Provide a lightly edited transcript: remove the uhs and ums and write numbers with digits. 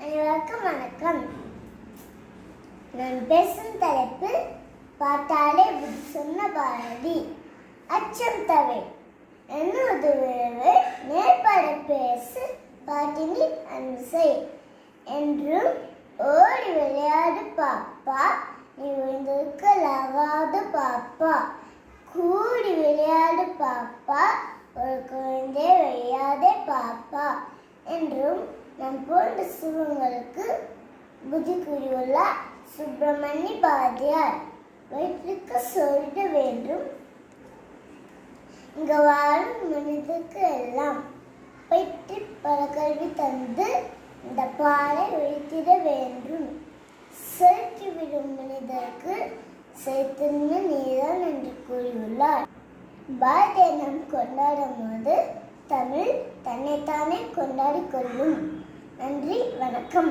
அனைவருக்கும் வணக்கம். நான் பேசும் தலைப்பு பார்த்தாலே சொன்ன பாரதி. அச்சம் தவிர என்னது விளைவு நேர்பட பேசு பாட்டினி அன்சை என்றும் ஓடி விளையாடு பாப்பா, நீ விழுந்திருக்கலாகாது பாப்பா. கூடி விளையாடு பாப்பா, ஒரு குழந்தை விளையாதே பாப்பா என்றும் நம் போன்ற சிவங்களுக்கு புத்தி கூறியுள்ளார் சுப்பிரமணிய பாரதியார். வயிற்றுக்கு சொல்லிட வேண்டும், இங்க வாழும் மனிதருக்கு எல்லாம் பயிற்று பல கல்வி தந்து இந்த பாலை வைத்திட வேண்டும். செலுத்திவிடும் மனிதருக்கு செலுத்தின நீதான் என்று கூறியுள்ளார். பாரதியை நாம் கொண்டாடும் போது தமிழ் தன்னைத்தானே கொண்டாடி கொள்ளும். நன்றி, வணக்கம்.